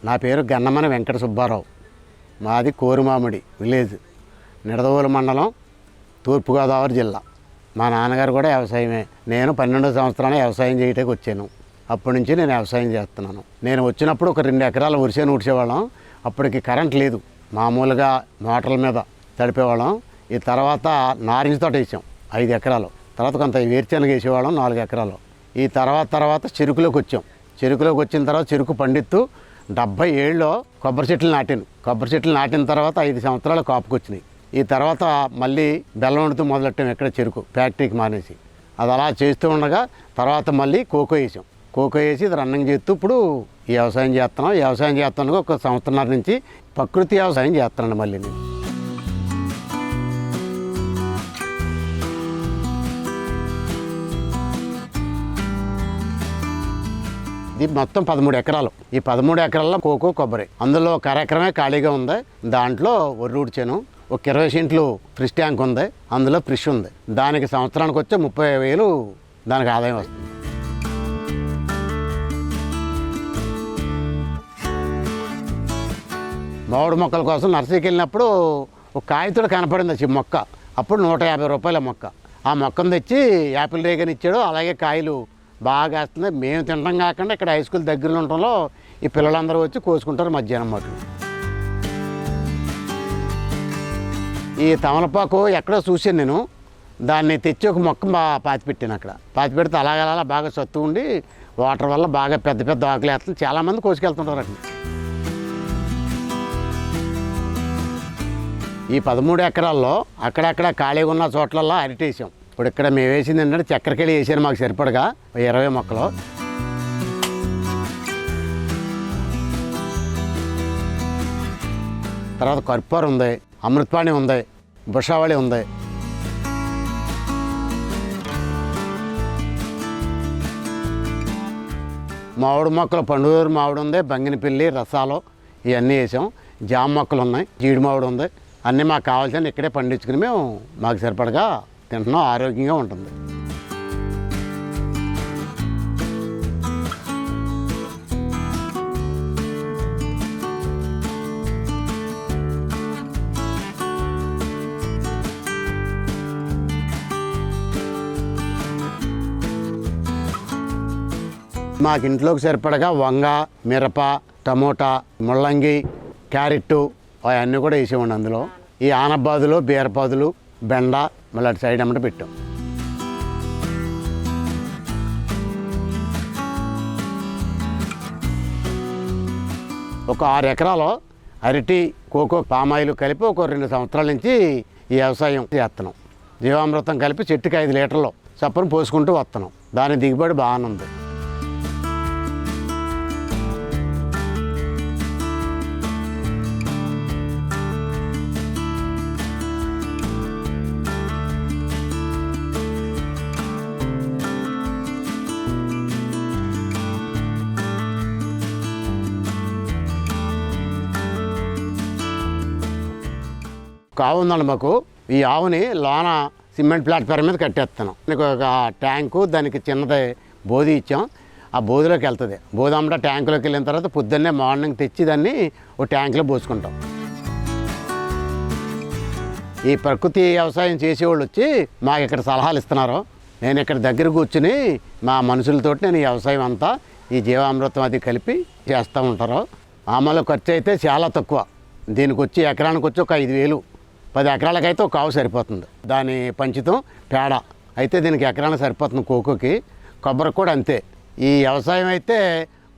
నా పేరు గన్నమన వెంకట సుబ్బారావు. మాది కోరుమామిడి విలేజ్, నిడదవోలు మండలం, తూర్పుగోదావరి జిల్లా. మా నాన్నగారు కూడా వ్యవసాయమే. నేను 12వ సంవత్సరాన వ్యవసాయం చేయటానికి వచ్చాను. అప్పటి నుంచి నేను వ్యవసాయం చేస్తున్నాను. నేను వచ్చినప్పుడు ఒక 2 ఎకరాల వరిసేను ఊడ్చేవాళ్ళం. అప్పటికి కరెంట్ లేదు, మామూలుగా మోటార్ల మీద తడిపేవాళ్ళం. ఈ తర్వాత నారింజ తోట వేసాం 5 ఎకరాలు. తర్వాత కొంత వేరుశనగ వేసేవాళ్ళం 4 ఎకరాలు. ఈ తర్వాత చెరుకులోకి వచ్చాం. చెరుకులోకి వచ్చిన తర్వాత చెరుకు పండిత్తు 77లో కొబ్బరి చెట్లు నాటాను. కొబ్బరి చెట్లు నాటిన తర్వాత 5 సంవత్సరాలు కాపుకి వచ్చినాయి. ఈ తర్వాత మళ్ళీ బెల్లం వండుతూ మొదలెట్టాం ఎక్కడ చెరుకు ఫ్యాక్టరీకి మానేసి. అది అలా చేస్తూ ఉండగా తర్వాత మళ్ళీ కోకో వేసాం. కోకో వేసి ఇది రన్నింగ్ చేస్తూ ఇప్పుడు ఈ వ్యవసాయం చేస్తున్నాం. వ్యవసాయం చేస్తున్నాగా 1 సంవత్సరాల నుంచి ప్రకృతి వ్యవసాయం చేస్తున్నాను మళ్ళీ నేను. ఇది మొత్తం 13 ఎకరాలు. ఈ 13 ఎకరాల్లో కోకో, కొబ్బరి. అందులో 1 ఎకరమే ఖాళీగా ఉంది. దాంట్లో వరి ఊడ్చాను. ఒక 20 సెంట్లు ఫ్రిష్ ట్యాంక్ ఉంది, అందులో ఫ్రిష్ ఉంది. దానికి సంవత్సరానికి వచ్చే 30,000 దానికి ఆదాయం వస్తుంది. మామిడి మొక్కల కోసం నర్సరీకి వెళ్ళినప్పుడు ఒక కాగితం కనపడింది వచ్చి మొక్క. అప్పుడు 150 రూపాయల మొక్క. ఆ మొక్కను తెచ్చి యాపిల్ రేగని ఇచ్చాడు. అలాగే కాయలు బాగా వేస్తుంది. మేము తినడం కాకుండా ఇక్కడ హై స్కూల్ దగ్గరలో ఉండటంలో ఈ పిల్లలందరూ వచ్చి కోసుకుంటారు మధ్యాహ్నం మాటలు. ఈ తమలపాకు ఎక్కడో చూసాను నేను. దాన్ని తెచ్చి ఒక మొక్క పాతిపెట్టాను అక్కడ. పాతిపెడితే అలాగలా బాగా సత్తు ఉండి వాటర్ వల్ల బాగా పెద్ద ఆకులు వేస్తుంది. చాలామంది కోసుకెళ్తుంటారు అక్కడ. ఈ 13 ఎకరాల్లో అక్కడక్కడ ఖాళీగా ఉన్న చోట్లలో అరిటేసాం. ఇప్పుడు ఇక్కడ మేము వేసింది ఏంటంటే చక్కెరకేళి వేసాను మాకు సరిపడగా 20 మొక్కలు. తర్వాత కర్పూర ఉంది, అమృతపాణి ఉంది, బుషావళి ఉంది. మామిడి మొక్కలు పండుగూరు మామిడి ఉంది, బంగినపిల్లి, రసాలు ఇవన్నీ వేసాం. జామ మొక్కలు ఉన్నాయి, జీడి మామిడి ఉంది. అన్నీ మాకు కావాల్సిన ఇక్కడే పండించుకుని మేము మాకు సరిపడగా తింటున్నాం. ఆరోగ్యంగా ఉంటుంది. మాకు ఇంట్లోకి సరిపడగా వంగ, మిరప, టమోటా, ముల్లంగి, క్యారెట్టు అవన్నీ కూడా వేసేవాడి. అందులో ఈ ఆనపాదులు, బీరపాదులు, బెండ మళ్ళీ అటు సైడ్ అమ్మట పెట్టాం. ఒక 6 ఎకరాలు అరటి, కోకో, పామాయిల్ కలిపి ఒక 2 సంవత్సరాల నుంచి ఈ వ్యవసాయం చేస్తున్నాం. జీవామృతం కలిపి చెట్టుకి 5 లీటర్లు చప్పున పోసుకుంటూ వస్తున్నాం. దాని దిగుబడి బాగానే ఉంది. ఆవు ఉందండి మాకు. ఈ ఆవుని లోన సిమెంట్ ప్లాట్ఫామ్ మీద కట్టేస్తాను. దానికి ఒక ట్యాంకు, దానికి చిన్నది బోధి ఇచ్చాం. ఆ బోధిలోకి వెళ్తుంది. బోధి అమ్మట ట్యాంకులోకి వెళ్ళిన తర్వాత పొద్దున్నే మార్నింగ్ తెచ్చి దాన్ని ఒక ట్యాంకులో పోసుకుంటాం. ఈ ప్రకృతి వ్యవసాయం చేసేవాళ్ళు వచ్చి మాకు ఇక్కడ సలహాలు ఇస్తున్నారు. నేను ఇక్కడ దగ్గర కూర్చుని మా మనుషులతోటి నేను ఈ వ్యవసాయం అంతా ఈ జీవామృతం అది కలిపి చేస్తూ ఉంటారు. మామూలు ఖర్చు అయితే చాలా తక్కువ. దీనికి వచ్చి ఎకరానికి వచ్చి ఒక 5,000, 10 ఎకరాలకైతే ఒక ఆవు సరిపోతుంది. దాని పంచితం పేడ అయితే దీనికి ఎకరానికి సరిపోతుంది. కోకోకి, కొబ్బరికి కూడా అంతే. ఈ వ్యవసాయం అయితే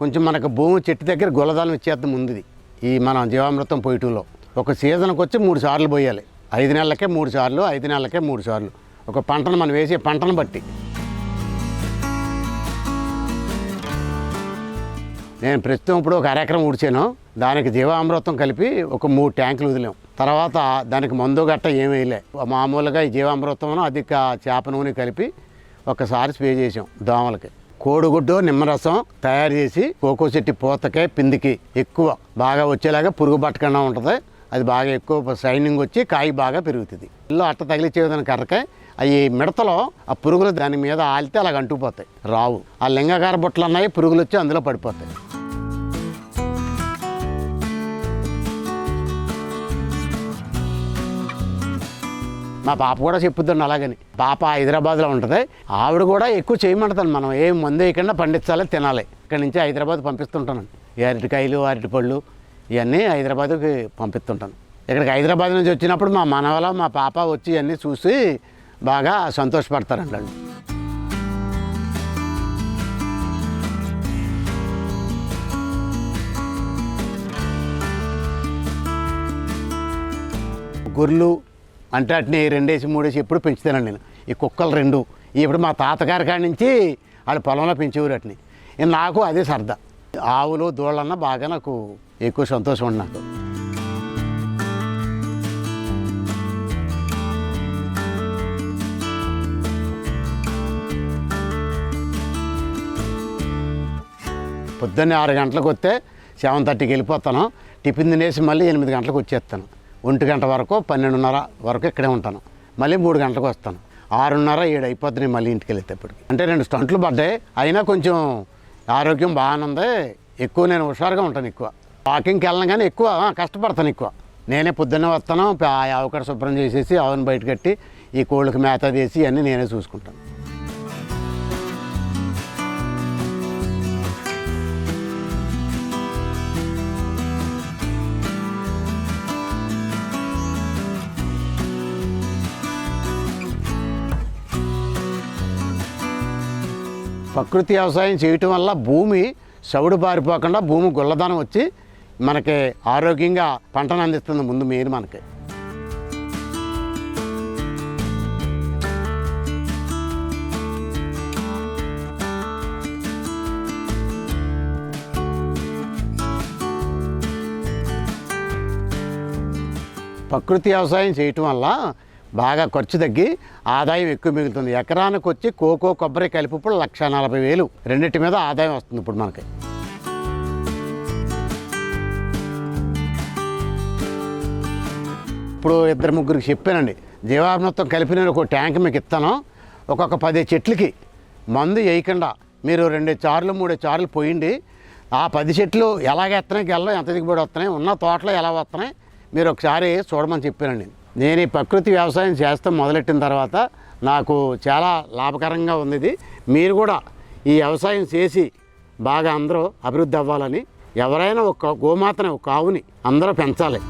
కొంచెం మనకు భూమి చెట్టు దగ్గర గుల్లదాలం ఇచ్చేద్దాం ముందుది. ఈ మనం జీవామృతం పోయటంలో ఒక సీజన్కి వచ్చి 3 సార్లు పోయాలి. 5 నెలలకే 3 సార్లు, 5 నెలలకే 3 సార్లు. ఒక పంటను మనం వేసే పంటను బట్టి. నేను ప్రస్తుతం ఇప్పుడు ఒక అరెకరం ఊడ్చాను. దానికి జీవామృతం కలిపి ఒక 3 ట్యాంకులు వదిలాం. తర్వాత దానికి మందు గట్ట ఏమీ వేయలే. మామూలుగా ఈ జీవామృతం అధిక చేప నూనె కలిపి ఒకసారి స్ప్రే చేసాం దోమలకి. కోడిగుడ్డు నిమ్మరసం తయారు చేసి కోకో చెట్టు పూతకే పిందికి ఎక్కువ బాగా వచ్చేలాగా పురుగు పట్టకుండా ఉంటుంది. అది బాగా ఎక్కువ షైనింగ్ వచ్చి కాయ బాగా పెరుగుతుంది. ఇల్లు అట్ట తగిలిచ్చే విధానం కర్రకాయ అవి మిడతలో ఆ పురుగులు దాని మీద ఆలితే అలాగ అంటుకుపోతాయి, రావు. ఆ లింగాకార బుట్టలు అన్నాయి, పురుగులు వచ్చి అందులో పడిపోతాయి. మా పాప కూడా చెప్పుద్దండి అలాగని. పాప హైదరాబాద్లో ఉంటుంది. ఆవిడ కూడా ఎక్కువ చేయమంటుంది. మనం ఏం మందు వేయకుండా పండించాలి, తినాలి. ఇక్కడి నుంచి హైదరాబాద్ పంపిస్తుంటాను. ఈ అరటికాయలు, అరటిపళ్ళు ఇవన్నీ హైదరాబాద్కి పంపిస్తుంటాను. ఇక్కడికి హైదరాబాద్ నుంచి వచ్చినప్పుడు మా మనవల మా పాప వచ్చి ఇవన్నీ చూసి బాగా సంతోషపడతారండి వాళ్ళు. గొర్రెలు అంటే వాటిని 2 3 ఎప్పుడు పెంచుతానండి నేను. ఈ కుక్కలు 2 ఇప్పుడు మా తాతగారి కాడి నుంచి వాళ్ళు పొలంలో పెంచేవారు వాటిని. నాకు అదే సరదా. ఆవులు దూళ్ళన్నా బాగా నాకు ఎక్కువ సంతోషం ఉంది నాకు. పొద్దున్నే 6 గంటలకు వస్తే 7:30కి వెళ్ళిపోతాను. టిఫిన్ తినేసి మళ్ళీ 8 గంటలకు వచ్చేస్తాను. 1 గంట వరకు 12:30 వరకు ఇక్కడే ఉంటాను. మళ్ళీ 3 గంటలకు వస్తాను. 6:30 7 అయిపోతుంది మళ్ళీ ఇంటికి వెళ్తేప్పటికి. అంటే 2 స్టంట్లు పడ్డాయి. అయినా కొంచెం ఆరోగ్యం బాగానే ఉంది. ఎక్కువ నేను హుషారుగా ఉంటాను. ఎక్కువ వాకింగ్కి వెళ్ళను కానీ ఎక్కువ కష్టపడతాను. ఎక్కువ నేనే పొద్దున్నే వస్తాను. ఆవు కూడా శుభ్రం చేసేసి ఆవును బయట కట్టి ఈ కోళ్ళకి మేత తీసి అన్నీ నేనే చూసుకుంటాను. ప్రకృతి వ్యవసాయం చేయటం వల్ల భూమి సౌడు బారిపోకుండా భూమి గుల్లదనం వచ్చి మనకి ఆరోగ్యంగా పంటను అందిస్తుంది. ముందు మెయిన్ మనకి ప్రకృతి వ్యవసాయం చేయటం వల్ల బాగా ఖర్చు తగ్గి ఆదాయం ఎక్కువ మిగులుతుంది. ఎకరానికి వచ్చి కోకో కొబ్బరి కలిపి ఇప్పుడు 1,40,000 రెండింటి మీద ఆదాయం వస్తుంది ఇప్పుడు మనకి. ఇప్పుడు 2 3 చెప్పానండి. జీవామృతం కలిపి నేను ఒక ట్యాంక్ మీకు ఇస్తాను. ఒక్కొక్క 10 చెట్లకి మందు వేయకుండా మీరు 2 చార్లు 3 చార్లు పోయిండి. ఆ 10 చెట్లు ఎలాగ ఎత్తనాయి, గెల్లో ఎంత దిగుబడి వస్తున్నాయి, ఉన్న తోటలో ఎలా వస్తున్నాయి మీరు ఒకసారి చూడమని చెప్పానండి. నేను ఈ ప్రకృతి వ్యవసాయం చేస్తాం మొదలెట్టిన తర్వాత నాకు చాలా లాభకరంగా ఉంది ఇది. మీరు కూడా ఈ వ్యవసాయం చేసి బాగా అందరూ అభివృద్ధి అవ్వాలని, ఎవరైనా ఒక గోమాతని, ఒక ఆవుని అందరూ పెంచాలి.